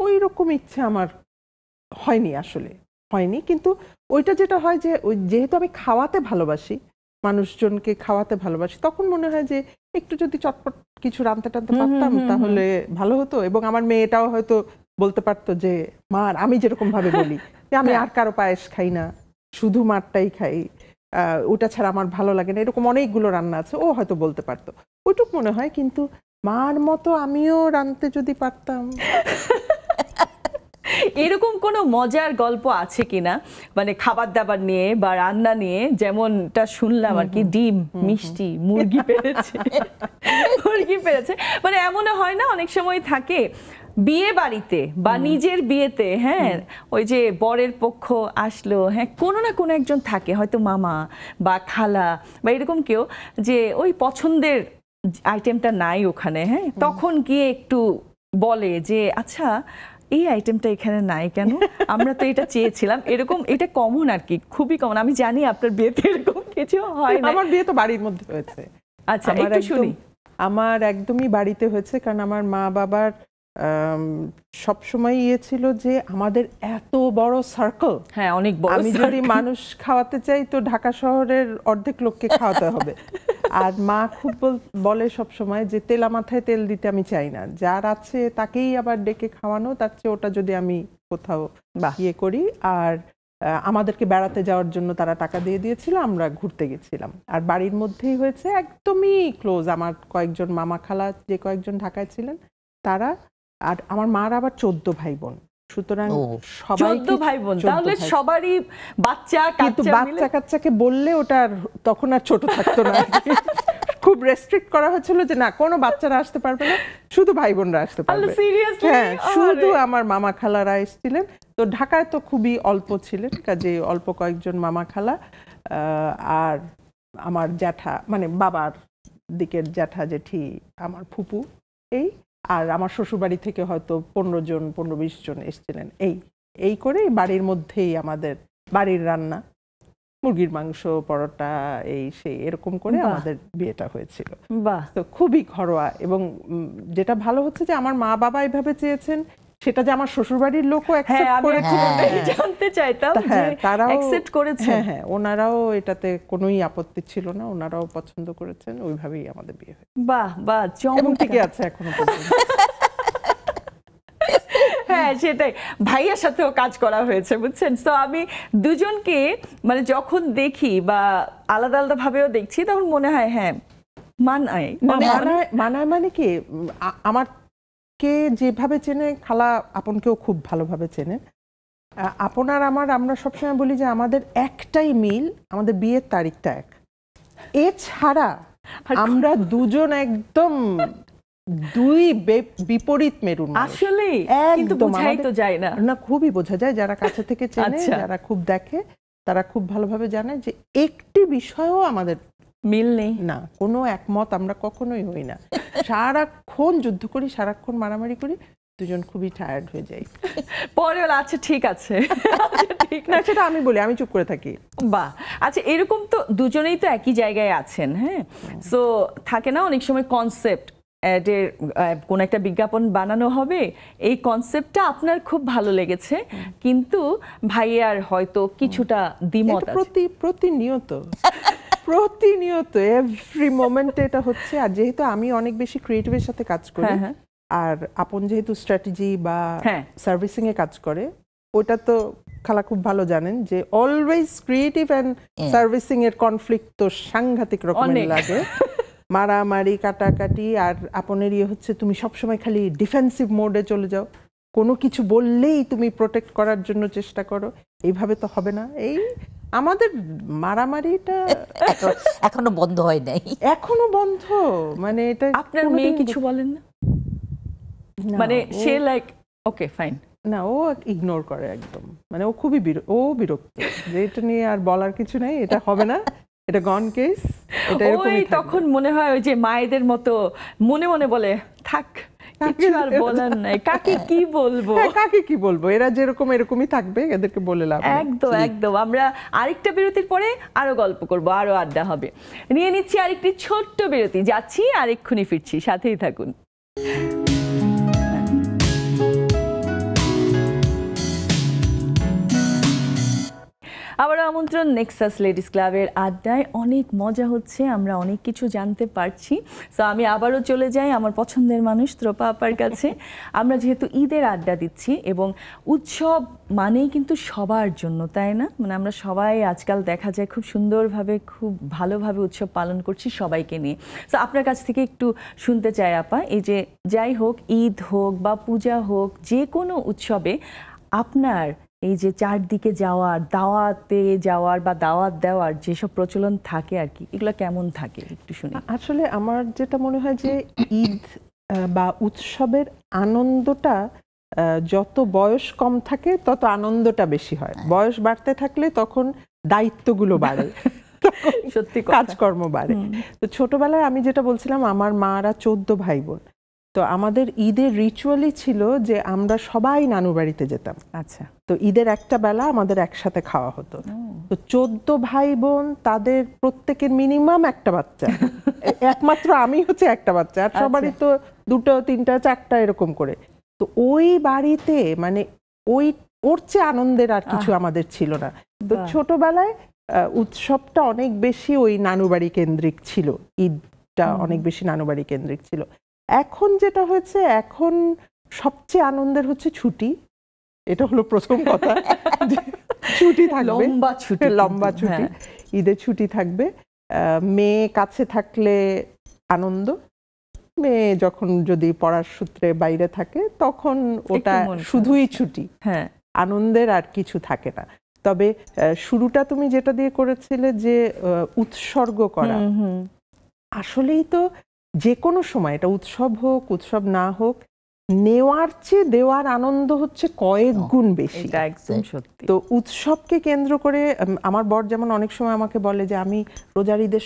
ওই রকম ইচ্ছে আমার হয়নি, আসলে হয়নি। কিন্তু ওইটা যেটা হয় যে ওই যেহেতু আমি খাওয়াতে ভালোবাসি, মানুষজনকে খাওয়াতে ভালোবাসি, তখন মনে হয় যে একটু যদি চটপট কিছু রাঁধতে টানতে পারতাম তাহলে ভালো হতো। এবং আমার মেয়েটাও হয়তো বলতে পারতো যে মার, আমি যেরকম ভাবে বলি যে আমি আর কারো পায়েস খাই না, শুধু মারটাই খাই, ওটা ছাড়া আমার ভালো লাগে না, এরকম অনেকগুলো রান্না আছে, ও হয়তো বলতে পারতো, ওইটুক মনে হয়। কিন্তু মার মতো আমিও রাঁধতে যদি পারতাম। এরকম কোনো মজার গল্প আছে কিনা, মানে খাবার দাবার নিয়ে বা রান্না নিয়ে? যেমনটা শুনলাম আর কি, ডিম, মিষ্টি, মুরগি পেরেছে, মানে এমনও হয় না অনেক সময় থাকে বিয়ে বাড়িতে বা নিজের বিয়েতে, হ্যাঁ, ওই যে বরের পক্ষ আসলো, হ্যাঁ, কোনো না কোনো একজন থাকে, হয়তো মামা বা খালা বা এরকম কেউ, যে ওই পছন্দের আইটেমটা নাই ওখানে, হ্যাঁ, তখন গিয়ে একটু বলে যে আচ্ছা এই আইটেমটা এখানে নাই কেন, আমরা তো এটা চেয়েছিলাম। এরকম, এটা কমন আর কি, খুবই কমন। আমি জানি আপনার বিয়েতে এরকম কিছু হয় না। আমার বিয়ে তো বাড়ির মধ্যে হয়েছে। আচ্ছা, একটু শুনি। আমার একদমই বাড়িতে হয়েছে, কারণ আমার মা বাবার সবসময় ইয়ে ছিল যে আমাদের এত বড় সার্কেল, হ্যাঁ, অনেক বড়, আমি যদি মানুষ খাওয়াতে চাই তো ঢাকা শহরের অর্ধেক লোককে খাওয়াতে হবে। আর মা খুব বলে সবসময় যে তেলা মাথায় তেল দিতে আমি চাই না, যার আছে তাকেই আবার ডেকে খাওয়ানো, তার চেয়ে ওটা যদি আমি কোথাও ইয়ে করি। আর আমাদেরকে বেড়াতে যাওয়ার জন্য তারা টাকা দিয়ে দিয়েছিল, আমরা ঘুরতে গেছিলাম। আর বাড়ির মধ্যেই হয়েছে, একদমই ক্লোজ। আমার কয়েকজন মামা খালা যে কয়েকজন ঢাকায় ছিলেন তারা, আর আমার মার আবার 14 ভাই বোন, সুতরাং সবাই 14 ভাই বোন, তাহলে সবারই বাচ্চা কাচ্চাকে বললে ওটা তখন আর ছোট থাকতো না। খুব রেস্ট্রিক্ট করা হচ্ছিল যে না কোনো বাচ্চারা আসতে পারবে না, শুধু ভাই বোনরা আসতে পারবে। হ্যাঁ, শুধু আমার মামা খালারা এসেছিলেন। তো ঢাকায় তো খুবই অল্প ছিলেন, কাজে অল্প কয়েকজন মামা খালা আর আমার জ্যাঠা মানে বাবার দিকের জ্যাঠা জেঠি, আমার ফুপু, এই আর আমার শ্বশুরবাড়ি থেকে হয়তো 15-20 জন এসেছিলেন। এই করে বাড়ির মধ্যেই আমাদের বাড়ির রান্না, মুরগির মাংস, পরোটা, এই সেই এরকম করে আমাদের বিয়েটা হয়েছিল। তো খুবই ঘরোয়া। এবং যেটা ভালো হচ্ছে যে আমার মা বাবা এভাবে চেয়েছেন, সেটা যে আমার শ্বশুরবাড়ির লোকও অ্যাকসেপ্ট করেছিল, জানতে চাইতাম যে তারাও অ্যাকসেপ্ট করেছেন। হ্যাঁ, ওনারাও এটাতে কোনোই আপত্তি ছিল না, ওনারাও পছন্দ করেছেন, ওইভাবেই আমাদের বিয়ে হয়েছে। বাহ, চমৎকার। ঠিকই আছে এখনো পর্যন্ত। হ্যাঁ, সেটাই, ভাইয়ার সাথেও কাজ করা হয়েছে, বুঝছেন। তো আমি দুজনকে মানে যখন দেখি বা আলাদা আলাদা ভাবেও দেখছি, তখন মনে হয় হ্যাঁ মানায় মানে কি, আমার কে যেভাবে চেনে খালা আপনকেও খুব ভালোভাবে চেনেন। আপন আর আমরা সবসময় বলি যে আমাদের একটাই মিল, আমাদের বিয়ের তারিখটা এক। এছাড়া আমরা দুজন একদম দুই বিপরীত মেরুর। আসলে কিন্তু বোঝাই তো যায় না। না, খুবই বোঝা যায়, যারা কাছে থেকে চেনে, যারা খুব দেখে, তারা খুব ভালোভাবে জানে যে একটি বিষয়ও আমাদের মিল নেই, না কোনো একমত আমরা কখনোই হই না। সারাক্ষণ যুদ্ধ করি, সারাক্ষণ মারামারি করি, দুজন খুবই টায়ার্ড হয়ে যাই। পরে আচ্ছা ঠিক আছে, ঠিক না সেটা আমি বলি, আমি চুপ করে থাকি। বাহ, আচ্ছা এরকম তো দুজনেই তো একই জায়গায় আছেন। হ্যাঁ, সো থাকে না অনেক সময় কনসেপ্ট, কোন একটা বিজ্ঞাপন বানানো হবে, এই কনসেপ্টটা আপনার খুব ভালো লেগেছে, কিন্তু ভাইয়ার হয়তো কিছুটা দ্বিমত আছে। প্রতিনিয়ত এভরি মোমেন্টে এটা হচ্ছে। আর যেহেতু আমি অনেক বেশি ক্রিয়েটিভের সাথে কাজ করি, আর আপন যেহেতু স্ট্র্যাটেজি বা সার্ভিসিং এ কাজ করে, ওটা তো খালা খুব ভালো জানেন যে অলওয়েজ ক্রিয়েটিভ এন্ড সার্ভিসিং এর কনফ্লিক্ট তো সাংঘাতিক রকমের লাগে, মারামারি কাটাকাটি। আর আপনের হচ্ছে তুমি সবসময় খালি ডিফেন্সিভ মোডে চলে যাও, কোনো কিছু বললেই তুমি প্রোটেক্ট করার জন্য চেষ্টা করো, এইভাবে তো হবে না। এই আমাদের মারামারিটা এখনো বন্ধ হয় নাই, এখনো বন্ধ। মানে এটা আপনার মেয়ে কিছু বলেন না, মানে সে লাইক ওকে ফাইন না, ও ইগনোর করে একদম। মানে ও খুবই বিরক্ত যে এটা নিয়ে আর বলার কিছু নাই, এটা হবে না, এটা গন কেস, এটা এরকমই থাকবে। তখন মনে হয় ওই যে মায়েদের মতো মনে মনে বলে থাক, কিছু আর বলার নাই, কাকে কি বলবো, কাকে কি বলবো, এরা যেরকম এরকমই থাকবে, এদেরকে বলে লাভ। একদম। আমরা আরেকটা বিরতির পরে আরো গল্প করব, আরো আড্ডা হবে। নিয়ে নিচ্ছি আরেকটি ছোট্ট বিরতি, যাচ্ছি আর এক্ষুনি ফিরছি, সাথেই থাকুন। আবার আমন্ত্রণ নেক্সাস লেডিস ক্লাবের আড্ডায়। অনেক মজা হচ্ছে, আমরা অনেক কিছু জানতে পারছি। সো আমি আবারও চলে যাই আমার পছন্দের মানুষ ত্রপা আপার কাছে। আমরা যেহেতু ঈদের আড্ডা দিচ্ছি, এবং উৎসব মানেই কিন্তু সবার জন্য, তাই না? মানে আমরা সবাই আজকাল দেখা যায় খুব সুন্দরভাবে, খুব ভালোভাবে উৎসব পালন করছি সবাইকে নিয়ে। সো আপনার কাছ থেকে একটু শুনতে চাই আপা, এই যে যাই হোক, ঈদ হোক বা পূজা হোক, যে কোনো উৎসবে আপনার এই যে চারদিকে যাওয়ার, দাওয়াতে যাওয়ার বা দাওয়াত দেওয়ার যেসব প্রচলন থাকে আর কি, এগুলো কেমন থাকে একটু শুনি। আসলে আমার যেটা মনে হয় যে ঈদ বা উৎসবের আনন্দটা যত বয়স কম থাকে তত আনন্দটা বেশি হয়, বয়স বাড়তে থাকলে তখন দায়িত্বগুলো বাড়ে, সত্যি কাজকর্ম বাড়ে। তো ছোটবেলায় আমি যেটা বলছিলাম, আমার মারা 14 ভাই বোন, তো আমাদের ঈদের রিচুয়ালই ছিল যে আমরা সবাই নানু বাড়িতে যেতাম। আচ্ছা, তো ঈদের একটা বেলা আমাদের একসাথে খাওয়া হতো। তো 14 ভাই বোন, তাদের প্রত্যেকের মিনিমাম একটা বাচ্চা, একমাত্র আমি হচ্ছে একটা বাচ্চা, আর সবারই তো 2, 3, 4 এরকম করে। তো ওই বাড়িতে মানে ওর চেয়ে আনন্দের আর কিছু আমাদের ছিল না। তো ছোটবেলায় উৎসবটা অনেক বেশি ওই নানুবাড়ি কেন্দ্রিক ছিল, ঈদটা অনেক বেশি নানুবাড়ি কেন্দ্রিক ছিল। এখন যেটা হয়েছে, এখন সবচেয়ে আনন্দের হচ্ছে ছুটি, এটা হলো প্রথম কথা। ছুটি থাকবে, লম্বা ছুটি, ঈদের ছুটি থাকবে, মেয়ে কাছে থাকলে আনন্দ, মেয়ে যখন যদি পড়ার সূত্রে বাইরে থাকে তখন ওটা শুধুই ছুটি, আনন্দের আর কিছু থাকে না। তবে শুরুটা তুমি যেটা দিয়ে করেছিলে যে উৎসর্গ করা, আসলেই তো যে কোনো সময় এটা উৎসব হোক উৎসব না হোক, নেওয়ার চেয়ে দেওয়ার আনন্দ হচ্ছে কয়েক গুণ বেশি। একদম সত্যি। তো উৎসবকে কেন্দ্র করে আমার বর যেমন অনেক সময় আমাকে বলে যে আমি রোজার ঈদের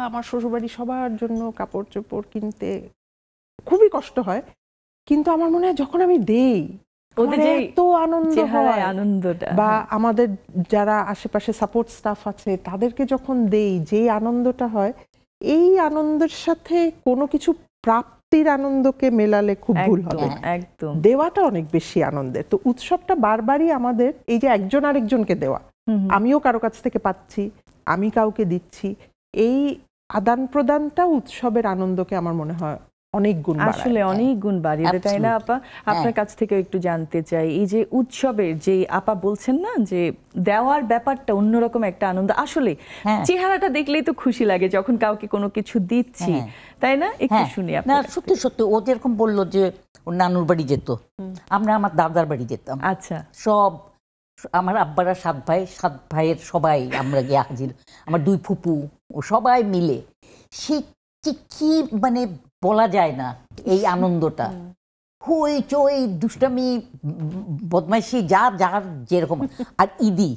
আমার শ্বশুরবাড়ি সবার জন্য কাপড় চোপড় কিনতে খুবই কষ্ট হয়, কিন্তু আমার মনে হয় যখন আমি দেই এত আনন্দ হয়, আনন্দটা বা আমাদের যারা আশেপাশে সাপোর্ট স্টাফ আছে তাদেরকে যখন দেই, যে আনন্দটা হয়, এই আনন্দের সাথে কোনো কিছু প্রাপ্তির আনন্দকে মেলালে খুব ভুল হবে। একদম দেওয়াটা অনেক বেশি আনন্দের। তো উৎসবটা বারবারই আমাদের এই যে একজন আরেকজনকে দেওয়া, আমিও কারো কাছ থেকে পাচ্ছি, আমি কাউকে দিচ্ছি, এই আদান প্রদানটা উৎসবের আনন্দকে আমার মনে হয় অনেক গুণ বাড়ায়। আসলে অনেক গুণ বাড়িয়ে দেয়, তাই না আপা? আপনার কাছ থেকে একটু জানতে চাই, এই যে উৎসবের যে আপা বলছেন না যে দেওয়ার ব্যাপারটা অন্যরকম একটা আনন্দ, আসলে চেহারাটা দেখলেই তো খুশি লাগে যখন কাউকে কোনো কিছু দিচ্ছি, তাই না? একটু শুনি আপনার। সত্যি সত্যি ও যেরকম বললো যে ওর নানুর বাড়ি যেত, আমরা আমার দাদার বাড়ি যেতাম। আচ্ছা, সব আমার আব্বারা 7 ভাই, 7 ভাইয়ের সবাই আমরা গিয়ে হাজির, আমার 2 ফুপু, ও সবাই মিলে সে কি মানে বলা যায় না এই আনন্দটা, হই চই দুষ্টামি বদমাইশি যার যেরকম। আর ঈদি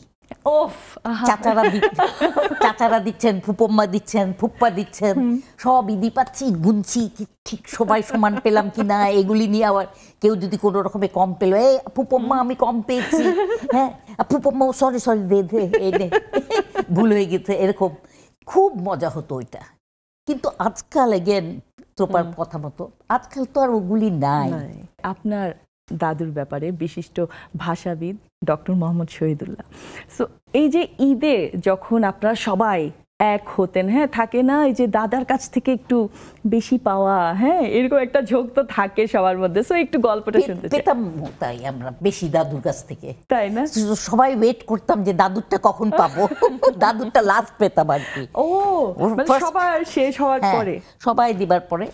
চাচারা দিচ্ছেন, ফুপম্মা দিচ্ছেন, ফুপ্পা দিচ্ছেন, সব ঈদি পাচ্ছি, গুনছি ঠিক সবাই সমান পেলাম কিনা, এগুলি নিয়ে আবার কেউ যদি কোনো রকমে কম পেল, এই ফুপম্মা আমি কম পেয়েছি, হ্যাঁ ফুপম্মা সরি দে ভুল হয়ে গেছে, এরকম খুব মজা হতো ওইটা। কিন্তু আজকাল এগেন তোপার কথা মতো আজকাল তো আর ওগুলি নাই। আপনার দাদুর ব্যাপারে বিশিষ্ট ভাষাবিদ ডক্টর মোহাম্মদ শহীদুল্লাহ, সো এই যে ঈদে যখন আপনারা সবাই এক হতেন, থাকে না এই যে দাদার কাছ থেকে একটু বেশি পাওয়া, এরকম একটা ঝোঁক তো থাকে সবার মধ্যে, সো একটু গল্পটা শুনতে পেতাম। তাই আমরা বেশি দাদুর কাছ থেকে, তাই না? সবাই ওয়েট করতাম যে দাদুরটা কখন পাবো, দাদুরটা লাস্ট পেতাম আর কি। সবার শেষ হওয়ার পরে, সবাই দিবার পরে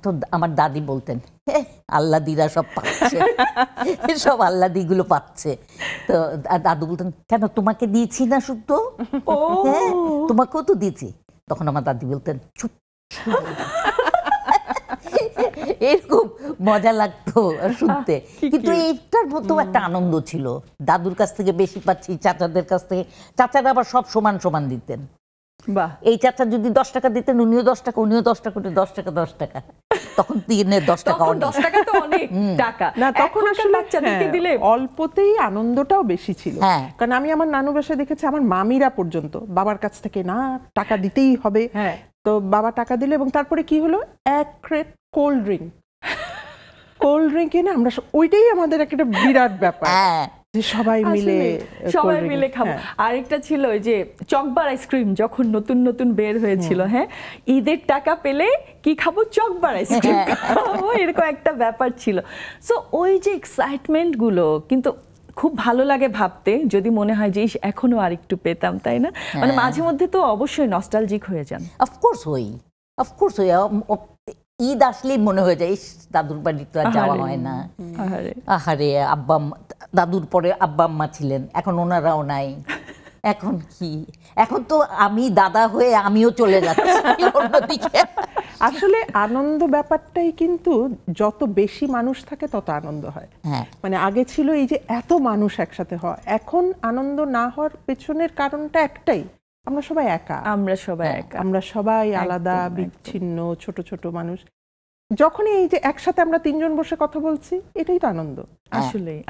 তো আমার দাদি বলতেন আল্লাদিরা সব পাচ্ছে, সব আল্লাদিগুলো পাচ্ছে। তো দাদু বলতেন কেন তোমাকে দিয়েছি না শুদ্ধ, তোমাকেও তো দিয়েছি। তখন আমার দাদি বলতেন চুপ। এরকম মজা লাগতো শুনতে, কিন্তু এইটার মতো একটা আনন্দ ছিল। দাদুর কাছ থেকে বেশি পাচ্ছি, চাচাদের কাছ থেকে, চাচারা আবার সব সমান সমান দিতেন। এই চাচা যদি 10 টাকা দিতেন, উনিও 10 টাকা, উনিও 10 টাকা, 10 টাকা 10 টাকা, তখন 10 টাকা 10 টাকা তো অনেক টাকা না, তখন আসলে বাচ্চাদেরকে দিলে অল্পতেই আনন্দটাও বেশি ছিল। কারণ আমি আমার নানু বাসায় দেখেছি আমার মামিরা পর্যন্ত বাবার কাছ থেকে না টাকা দিতেই হবে, তো বাবা টাকা দিলে এবং তারপরে কি হলো, 1 ক্রেট কোল্ড ড্রিঙ্ক এনে আমরা ওইটাই আমাদের একটা বিরাট ব্যাপার, সবাই মিলে খাবো। আরেকটা ছিল ওই যে চকবার আইসক্রিম, যখন নতুন নতুন বের হয়েছিল, ঈদের টাকা পেলে কি খাবো, চকবার আইসক্রিম খাবো, এরকম একটা ব্যাপার ছিল। সো ওই যে এক্সাইটমেন্ট গুলো কিন্তু খুব ভালো লাগে ভাবতে, যদি মনে হয় যে এখনো আরেকটু পেতাম, তাই না? মানে মাঝে মধ্যে তো অবশ্যই নস্টালজিক হয়ে যান। অফকোর্স ঈদ আসলেই মনে হয়ে যায় দাদুর বাড়ি তো আর যাওয়া হয় না। আহারে আব্বা, দাদুর পরে আব্বা আম্মা ছিলেন, এখন ওনারাও নাই। এখন কি, এখন তো আমি দাদা হয়ে আমিও চলে যাচ্ছি অন্যদিকে। আসলে আনন্দ ব্যাপারটাই কিন্তু যত বেশি মানুষ থাকে তত আনন্দ হয়। মানে আগে ছিল এই যে এত মানুষ একসাথে হওয়া, এখন আনন্দ না হওয়ার পেছনের কারণটা একটাই, আমরা সবাই আলাদা, বিচ্ছিন্ন, ছোট ছোট মানুষ। যখনই এই যে একসাথে আমরা 3 জন বসে কথা বলছি, এটাই তো আনন্দ।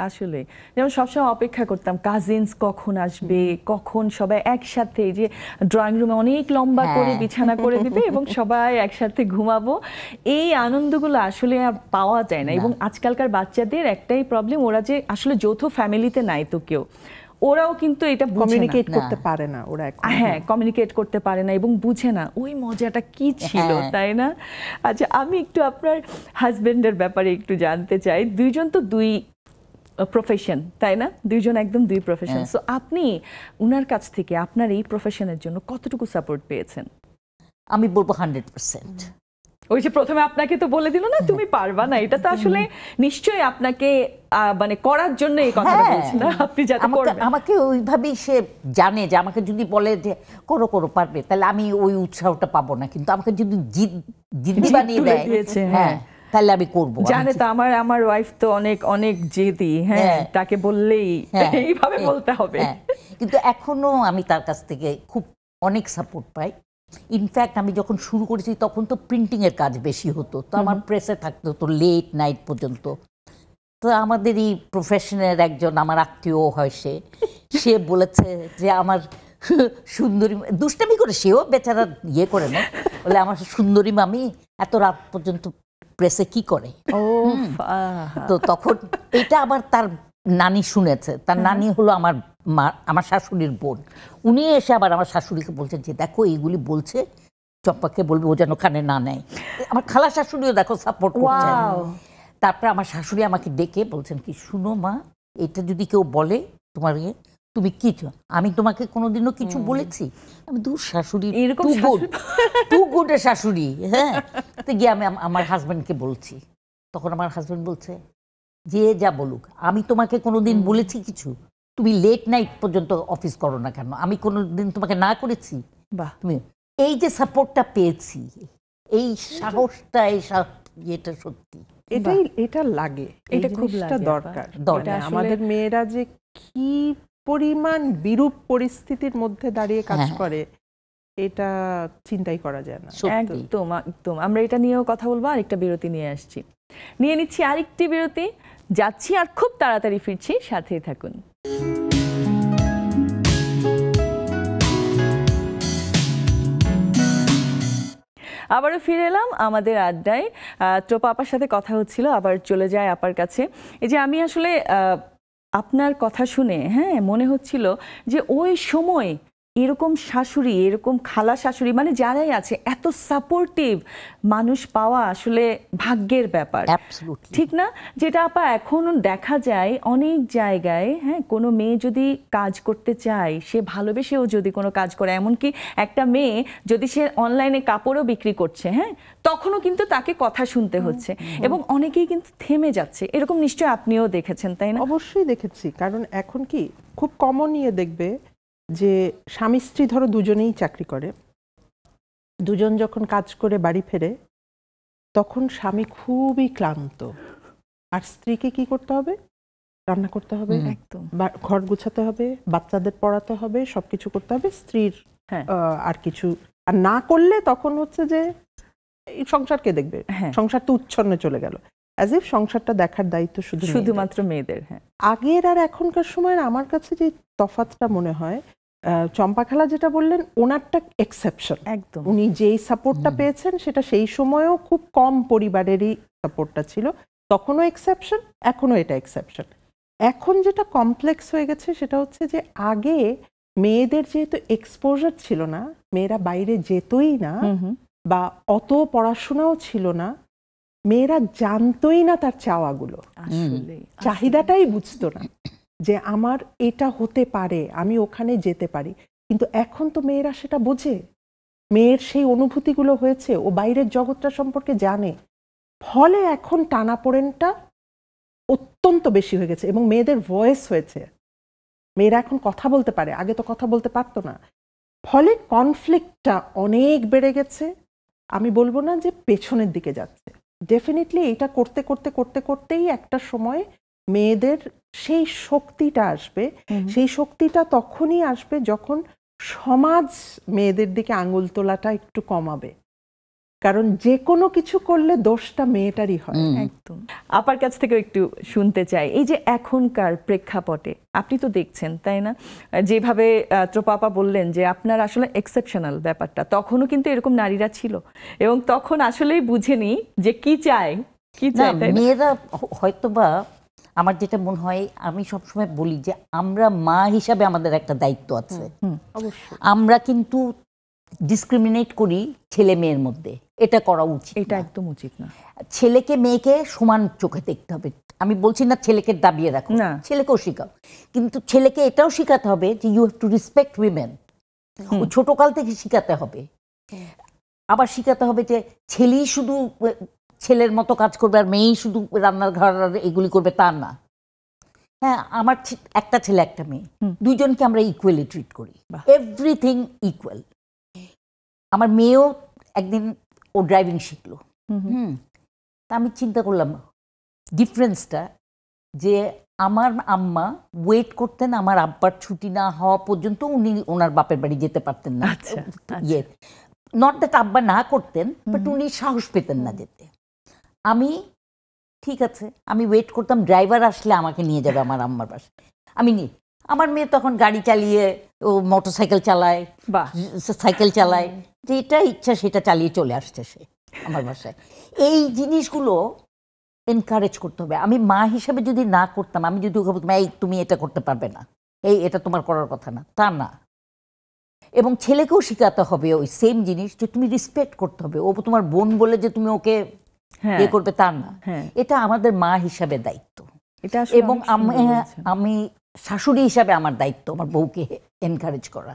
আসলে যেমন সবসময় অপেক্ষা করতাম কাজিনস কখন আসবে, কখন সবাই একসাথে যে ড্রয়িং রুমে অনেক লম্বা করে বিছানা করে দিবে এবং সবাই একসাথে ঘুমাবো। এই আনন্দগুলো আসলে আর পাওয়া যায় না। এবং আজকালকার বাচ্চাদের একটাই প্রবলেম, ওরা যে আসলে যৌথ ফ্যামিলিতে নাই তো কেউ, ওরাও কিন্তু এটা কমিউনিকেট করতে পারে না, ওরা কমিউনিকেট করতে পারে না এবং বুঝে না ওই মজাটা কি ছিল, তাই না? আচ্ছা, আমি একটু আপনার হাজবেন্ডের ব্যাপারে একটু জানতে চাই। দুইজন তো 2 প্রফেশন, তাই না? দুইজন একদম 2 প্রফেশন। সো আপনি উনার কাছ থেকে আপনার এই প্রফেশনের জন্য কতটুকু সাপোর্ট পেয়েছেন? আমি বলবো 100%। ওই যে প্রথমে আপনাকে তো বলে দিল না তুমি পারবা না, এটা তো আসলে নিশ্চয়ই আপনাকে মানে করার জন্য এই কথাটা বলছেন না, আপনি যাতে করবেন। আমাকে ওইভাবেই সে জানে যে আমাকে যদি বলে যে করো করো পারবে, তাহলে আমি ওই উৎসাহটা পাবো না, কিন্তু আমাকে যদি জিদ্দি বানিয়ে দেয় হ্যাঁ তাহলে আমি করবো। জানে তো আমার ওয়াইফ তো অনেক অনেক জেদি, হ্যাঁ তাকে বললেই এইভাবে বলতে হবে। কিন্তু এখনো আমি তার কাছ থেকে খুব অনেক সাপোর্ট পাই। ইনফ্যাক্ট আমি যখন শুরু করেছি তখন তো প্রিন্টিং এর কাজ বেশি হতো, তো আমার প্রেসে থাকতে হতো লেট নাইট পর্যন্ত। তো আমাদের এই প্রফেশনের একজন আমার আত্মীয় হয়, সে বলেছে যে আমার সুন্দরী, দুষ্টামি করে সেও বেচারা ইয়ে করে না, বলে আমার সুন্দরী মামি এত রাত পর্যন্ত প্রেসে কি করে। তো তখন এটা আবার তার নানি শুনেছে, তার নানি হলো আমার শাশুড়ির বোন, উনি এসে আবার আমার শাশুড়িকে বলছেন যে দেখো এইগুলি বলছে, চম্পাকে বলবে ও যেন কানে না নেয়। আমার খালা শাশুড়িও দেখো সাপোর্ট করছেন। তারপরে আমার শাশুড়ি আমাকে ডেকে বলছেন কি, শুনো মা, এটা যদি কেউ বলে তোমার তুমি কি, আমি তোমাকে কোনোদিনও কিছু বলেছি? আমি দূর শাশুড়ি, টু গুড এ শাশুড়ি। হ্যাঁ, তো গিয়ে আমি আমার হাজব্যান্ডকে বলছি, তখন আমার হাজব্যান্ড বলছে যে যা বলুক, আমি তোমাকে কোনোদিন বলেছি কিছু? তুমি লেট নাইট পর্যন্ত অফিস করো না কেন? আমি কোনোদিন তোমাকে না করেছি? বাহ, তুমি এই যে সাপোর্টটা পেয়েছি, এই সাহসটা, এটা সত্যি এটা লাগে, এটা খুব দরকার। আমাদের মেয়েরা যে কি পরিমাণ বিরূপ পরিস্থিতির মধ্যে দাঁড়িয়ে কাজ করে এটা চিন্তাই করা যায় না। একদম একদম। আমরা এটা নিয়েও কথা বলবো, আরেকটা বিরতি নিয়ে আসছি, নিয়ে নিচ্ছি আরেকটি বিরতি, যাচ্ছি আর খুব তাড়াতাড়ি ফিরছি, সাথেই থাকুন। আবারও ফিরে এলাম আমাদের আড্ডায়। টোপা আপার সাথে কথা হচ্ছিল, আবার চলে যায় আপার কাছে। এই যে আমি আসলে আপনার কথা শুনে মনে হচ্ছিল যে ওই সময় এরকম শাশুড়ি, এরকম খালা শাশুড়ি, মানে যারাই আছে এত সাপোর্টিভ মানুষ পাওয়া আসলে ভাগ্যের ব্যাপার, ঠিক না? যেটা আপা এখনো দেখা যায় অনেক জায়গায়। কোনো মেয়ে যদি কাজ করতে চায়, সে ভালোবেসেও যদি কোনো কাজ করে, এমনকি একটা মেয়ে যদি সে অনলাইনে কাপড়ও বিক্রি করছে, তখনও কিন্তু তাকে কথা শুনতে হচ্ছে, এবং অনেকেই কিন্তু থেমে যাচ্ছে। এরকম নিশ্চয়ই আপনিও দেখেছেন, তাই না? অবশ্যই দেখেছি, কারণ এখন কি খুব কমন নিয়ে দেখবে যে স্বামী স্ত্রী ধরো দুজনেই চাকরি করে, দুজন যখন কাজ করে বাড়ি ফেরে তখন স্বামী খুবই ক্লান্ত, আর স্ত্রীকে কি করতে হবে? রান্না করতে হবে, একদম ঘর গুছাতে হবে, বাচ্চাদের পড়াতে হবে, সবকিছু করতে হবে স্ত্রীর। আর কিছু আর না করলে তখন হচ্ছে যে সংসারকে দেখবে, সংসার তো উচ্ছন্নে চলে গেল, অ্যাজ ইফ সংসারটা দেখার দায়িত্ব শুধুমাত্র মেয়েদের। আগের আর এখনকার সময় আমার কাছে যে তফাৎটা মনে হয়, চম্পা খালা যেটা বললেন ওনারটা এক্সেপশন, একদম উনি যেই সাপোর্টটা পেয়েছেন সেটা সেই সময়েও খুব কম পরিবারেরই সাপোর্টটা ছিল, তখনও এক্সেপশন, এখনো এটা এক্সেপশন। এখন যেটা কমপ্লেক্স হয়ে গেছে সেটা হচ্ছে যে আগে মেয়েদের যেহেতু এক্সপোজার ছিল না, মেয়েরা বাইরে যেতই না বা অত পড়াশোনাও ছিল না, মেয়েরা জানতোই না তার চাওয়াগুলো, চাহিদাটাই বুঝতো না যে আমার এটা হতে পারে, আমি ওখানে যেতে পারি। কিন্তু এখন তো মেয়েরা সেটা বোঝে, মেয়ের সেই অনুভূতিগুলো হয়েছে, ও বাইরের জগৎটা সম্পর্কে জানে, ফলে এখন টানাপোড়েনটা অত্যন্ত বেশি হয়ে গেছে এবং মেয়েদের ভয়েস হয়েছে, মেয়েরা এখন কথা বলতে পারে, আগে তো কথা বলতে পারতো না, ফলে কনফ্লিক্টটা অনেক বেড়ে গেছে। আমি বলবো না যে পেছনের দিকে যাচ্ছে, ডেফিনেটলি এটা করতে করতে করতে করতেই একটা সময় মেয়েদের সেই শক্তিটা আসবে। সেই শক্তিটা তখনই আসবে যখন সমাজ মেয়েদের দিকে আঙুল তোলাটা একটু কমাবে, কারণ যে কোনো কিছু করলে দোষটা মেয়েটারই হয়। একদম। আপার কাছ থেকে একটু শুনতে চাই, এই যে এখনকার প্রেক্ষাপটে আপনি তো দেখছেন, তাই না, যেভাবে ত্রোপাপা বললেন যে আপনার আসলে এক্সেপশনাল ব্যাপারটা, তখনও কিন্তু এরকম নারীরা ছিল এবং তখন আসলেই বুঝেনি যে কি চায় কি চায়। মেয়েরা হয়তোবা, আমার যেটা মনে হয়, আমি সবসময় বলি যে আমরা মা হিসাবে আমাদের একটা দায়িত্ব আছে। আমরা কিন্তু ডিসক্রিমিনেট করি ছেলে মেয়ের মধ্যে, এটা করা উচিত, এটা একদম উচিত না। ছেলেকে মেয়েকে সমান চোখে দেখতে হবে। আমি বলছি না ছেলেকে দাবিয়ে রাখো, ছেলেকেও শেখাও, কিন্তু ছেলেকে এটাও শেখাতে হবে যে you have to respect women, ছোটকাল থেকে শেখাতে হবে। আবার শিখাতে হবে যে ছেলেই শুধু ছেলের মতো কাজ করবে আর মেয়েই শুধু রান্নার ঘর এগুলি করবে তা না। হ্যাঁ, আমার একটা ছেলে একটা মেয়ে, দুইজনকে আমরা ইকুয়ালি ট্রিট করি, এভরিথিং ইকুয়াল। আমার মেয়েও একদিন ও ড্রাইভিং শিখলো, তা আমি চিন্তা করলাম ডিফারেন্সটা, যে আমার আম্মা ওয়েট করতেন আমার আব্বার ছুটি না হওয়া পর্যন্ত, উনি ওনার বাপের বাড়ি যেতে পারতেন না। নট দ্যাট আব্বা না করতেন, বাট উনি সাহস পেতেন না যেতে। আমি ঠিক আছে, আমি ওয়েট করতাম ড্রাইভার আসলে আমাকে নিয়ে যাবে আমার আম্মার বাসায়। আমি নিয়ে, আমার মেয়ে তখন গাড়ি চালিয়ে, ও মোটরসাইকেল চালায়, সাইকেল চালায়, যেটা ইচ্ছা সেটা চালিয়ে চলে আসছে সে আমার বাসায়। এই জিনিসগুলো এনকারেজ করতে হবে। আমি মা হিসেবে যদি না করতাম, আমি যদি ওকে বলতাম এই তুমি এটা করতে পারবে না, এটা তোমার করার কথা না, তা না। এবং ছেলেকেও শেখাতে হবে ওই সেম জিনিস, যে তুমি রেসপেক্ট করতে হবে। ও তোমার বোন বলে যে তুমি ওকে ইয়ে করবে তা না, এটা আমাদের মা হিসাবে দায়িত্ব। এবং আমি শাশুড়ি হিসাবে আমার দায়িত্ব আমার বউকে এনকারেজ করা,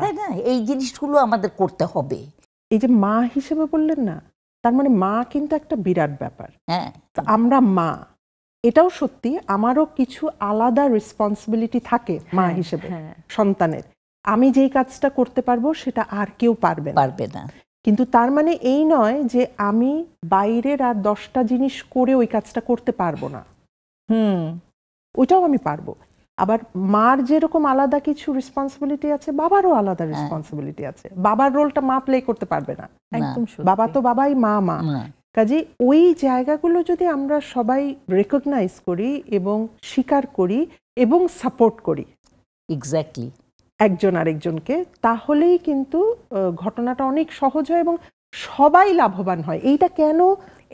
তাই না? এই জিনিসগুলো আমাদের করতে হবে। এই যে মা হিসেবে বললেন না, তার মানে মা কিন্তু একটা বিরাট ব্যাপার। হ্যাঁ, আমরা মা, এটাও সত্যি, আমারও কিছু আলাদা রেসপন্সিবিলিটি থাকে মা হিসেবে সন্তানের। আমি যেই কাজটা করতে পারবো সেটা আর কেউ পারবে না। কিন্তু তার মানে এই নয় যে আমি বাইরের আর 10টা জিনিস করে ওই কাজটা করতে পারবো না। ওইটাও আমি পারবো। আবার মার যেরকম আলাদা কিছু রেসপন্সিবিলিটি আছে, বাবারও আলাদা রেসপন্সিবিলিটি আছে। বাবার রোলটা মা প্লে করতে পারবে না, বাবা তো বাবাই, মা মা। কাজে ওই জায়গাগুলো যদি আমরা সবাই রেকগনাইজ করি এবং স্বীকার করি এবং সাপোর্ট করি এক্স্যাক্টলি একজন আরেকজনকে, তাহলেই কিন্তু ঘটনাটা অনেক সহজ হয় এবং সবাই লাভবান হয়। এইটা কেন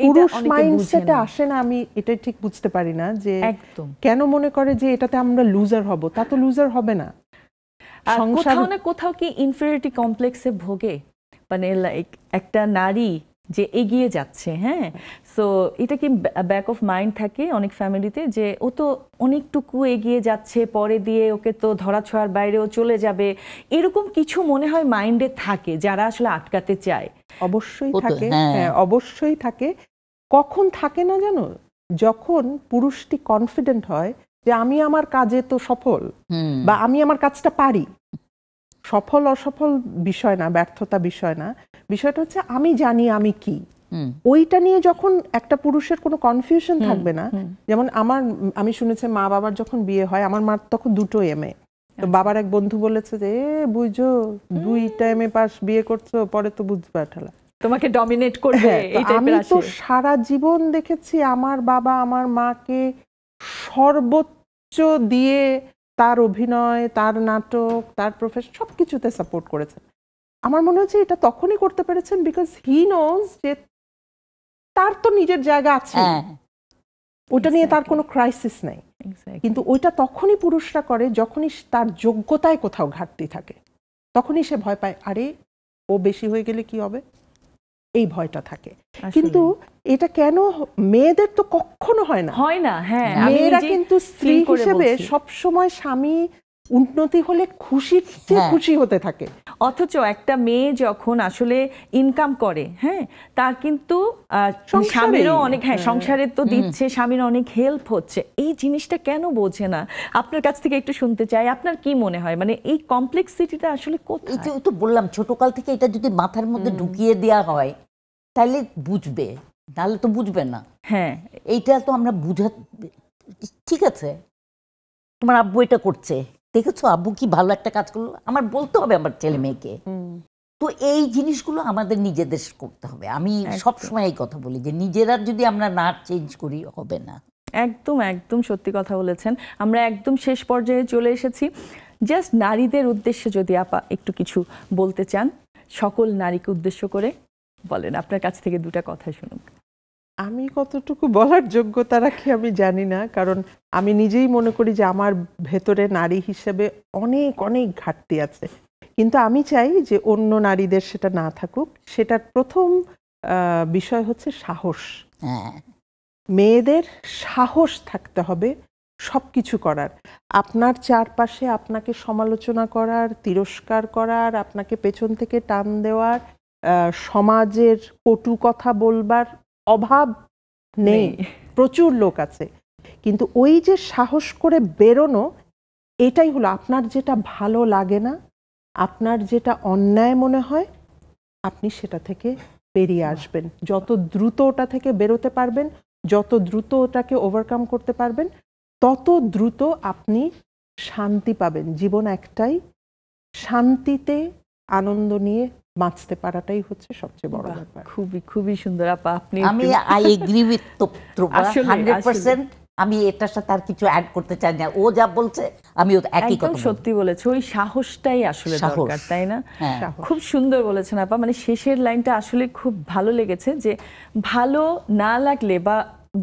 পুরুষ মাইন্ডসেটে আসে না, আমি এটা ঠিক বুঝতে পারি না, যে কেন মনে করে যে এটাতে আমরা লুজার হব। তা তো লুজার হবে না। কোথাও না কোথাও কি ইনফেরিয়রিটি কমপ্লেক্সে ভোগে, মানে লাইক একটা নারী যে এগিয়ে যাচ্ছে, হ্যাঁ, সো এটা কি ব্যাক অফ মাইন্ড থাকে অনেক ফ্যামিলিতে, যে ও তো অনেকটুকু এগিয়ে যাচ্ছে, পরে দিয়ে ওকে তো ধরাছোঁয়ার বাইরেও চলে যাবে, এরকম কিছু মনে হয় মাইন্ডে থাকে যারা আসলে আটকাতে চায়? অবশ্যই থাকে, হ্যাঁ অবশ্যই থাকে। কখন থাকে না জানো? যখন পুরুষটি কনফিডেন্ট হয় যে আমি আমার কাজে তো সফল, বা আমি আমার কাজটা পারি। সফল অসফল বিষয় না, ব্যর্থতা বিষয় না, বিষয়টা হচ্ছে আমি জানি আমি কি। ওইটা নিয়ে যখন একটা পুরুষের কোনো কনফিউশন থাকবে না, যেমন আমি শুনেছি মা বাবার যখন বিয়ে হয়, আমার মার তখন 2টো MA, তো বাবার এক বন্ধু বলেছে যে বুঝো 2টা MA পাস বিয়ে করছো, পরে তো বুঝবা ঠেলা তোমাকে ডমিনেট করবে। আমি তো সারা জীবন দেখেছি আমার বাবা আমার মাকে সর্বোচ্চ দিয়ে তার অভিনয়, তার নাটক, তার প্রফেশন সবকিছুতে সাপোর্ট করেছেন। আমার মনে হচ্ছে এটা তখনই করতে পেরেছেন বিকজ হি নোজ যে তার তো নিজের জায়গা আছে, ওটা নিয়ে তার কোনো ক্রাইসিস নেই। কিন্তু ওইটা তখনই পুরুষরা করে যখনই তার যোগ্যতায় কোথাও ঘাটতি থাকে, তখনই সে ভয় পায়, আরে ও বেশি হয়ে গেলে কি হবে, এই ভয়টা থাকে। কিন্তু এটা কেন মেয়েদের তো কখনো হয় না, হ্যাঁ, মেয়েরা কিন্তু স্ত্রী হিসেবে সব সময় স্বামী উন্নতি হলে খুশি হতে থাকে। অথচ একটা মেয়ে যখন আসলে ইনকাম করে, হ্যাঁ, তার কিন্তু স্বামীরও অনেক, হ্যাঁ সংসারে তো দিচ্ছে, স্বামীর অনেক হেল্প হচ্ছে। এই জিনিসটা কেন বোঝে না? আপনার কাছ থেকে একটু শুনতে চাই, আপনার কি মনে হয়, মানে এই কমপ্লেক্সিটিটা আসলে কোথায়? এই তো বললাম, ছোটকাল থেকে এটা যদি মাথার মধ্যে ঢুকিয়ে দেওয়া হয় তাহলে বুঝবে, নাহলে তো বুঝবে না। হ্যাঁ, এইটা তো আমরা ঠিক আছে, তোমার আব্বু এটা করছে, দেখেছো আব্বু কি ভালো একটা কাজ করলো, আমার বলতে হবে আমার ছেলে মেয়েকে। তো এই জিনিসগুলো আমাদের নিজেদের করতে হবে। আমি সবসময় এই কথা বলি যে নিজেরা যদি আমরা না চেঞ্জ করি হবে না। একদম একদম সত্যি কথা বলেছেন। আমরা একদম শেষ পর্যায়ে চলে এসেছি। জাস্ট নারীদের উদ্দেশ্যে যদি আপা একটু কিছু বলতে চান, সকল নারীকে উদ্দেশ্য করে বলেন, আপনার কাছ থেকে 2টা কথা শুনুন। আমি কতটুকু বলার যোগ্যতা রাখি আমি জানি না, কারণ আমি নিজেই মনে করি যে আমার ভেতরে নারী হিসেবে অনেক অনেক ঘাটতি আছে। কিন্তু আমি চাই যে অন্য নারীদের সেটা না থাকুক। সেটার প্রথম বিষয় হচ্ছে সাহস। মেয়েদের সাহস থাকতে হবে সবকিছু করার। আপনার চারপাশে আপনাকে সমালোচনা করার, তিরস্কার করার, আপনাকে পেছন থেকে টান দেওয়ার সমাজের কটু কথা বলবার অভাব নেই, প্রচুর লোক আছে, কিন্তু ওই যে সাহস করে বেরোনো, এটাই হলো আপনার যেটা ভালো লাগে না, আপনার যেটা অন্যায় মনে হয়, আপনি সেটা থেকে বেরিয়ে আসবেন। যত দ্রুত ওটা থেকে বেরোতে পারবেন, যত দ্রুত ওটাকে ওভারকাম করতে পারবেন, তত দ্রুত আপনি শান্তি পাবেন। জীবন একটাই, শান্তিতে আনন্দ নিয়ে বাঁচতে পারাটাই হচ্ছে সবচেয়ে বড় ব্যাপার। খুবই খুবই সুন্দর আপা, আপনি আমি আই এগ্রি উইথ ত্রুপা 100%। আমি এটার সাথে আর কিছু অ্যাড করতে চাই না, ও যা বলছে আমি একই কথা। সত্যি বলেছে, ওই সাহসটাই আসলে দরকার, তাই না? খুব সুন্দর বলেছেন আপা, মানে শেষের লাইনটা আসলে খুব ভালো লেগেছে, যে ভালো না লাগলে বা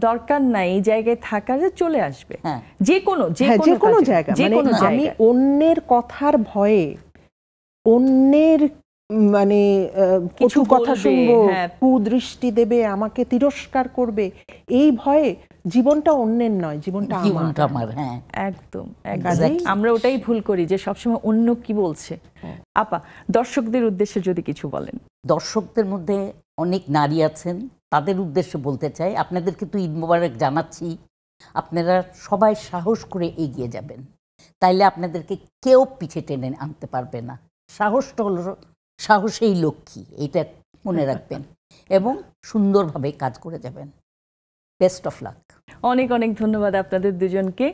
দরকার নাই এই জায়গায় থাকা, যে চলে আসবে যে কোনো জায়গা। আমি অন্যের কথার ভয়ে, অন্যের মানে কিছু কথা শুনবো, কুদৃষ্টি দেবে, আমাকে তিরস্কার করবে, এই ভয়ে জীবনটা অন্যের নয়, জীবনটা আমার। একদম আমরা ওটাই ভুল করি, যে সবসময় অন্য কি বলছে। আপা, দর্শকদের উদ্দেশ্যে যদি কিছু বলেন। দর্শকদের মধ্যে অনেক নারী আছেন, তাদের উদ্দেশ্যে বলতে চাই, আপনাদেরকে তো ঈদ মোবারক জানাচ্ছি। আপনারা সবাই সাহস করে এগিয়ে যাবেন, তাইলে আপনাদেরকে কেউ পিছে টেনে আনতে পারবে না। সাহসটা হলো সাহসেই লক্ষ্মী, এইটা মনে রাখবেন এবং সুন্দরভাবে কাজ করে যাবেন। Best of luck. অনেক অনেক ধন্যবাদ আপনাদের দুজনকে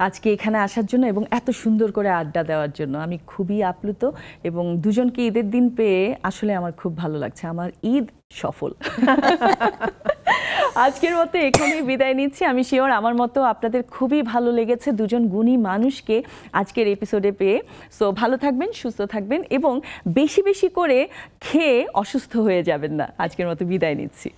আজকে এখানে আসার জন্য এবং এত সুন্দর করে আড্ডা দেওয়ার জন্য। আমি খুবই আপ্লুত এবং দুজনকে ঈদের দিন পেয়ে আসলে আমার খুব ভালো লাগছে। আমার ঈদ সফল। আজকের মতো এখানেই বিদায় নিচ্ছি। আমি শিওর আমার মতো আপনাদের খুবই ভালো লেগেছে দুজন গুণী মানুষকে আজকের এপিসোডে পেয়ে। সো ভালো থাকবেন, সুস্থ থাকবেন এবং বেশি বেশি করে খেয়ে অসুস্থ হয়ে যাবেন না। আজকের মতো বিদায় নিচ্ছি।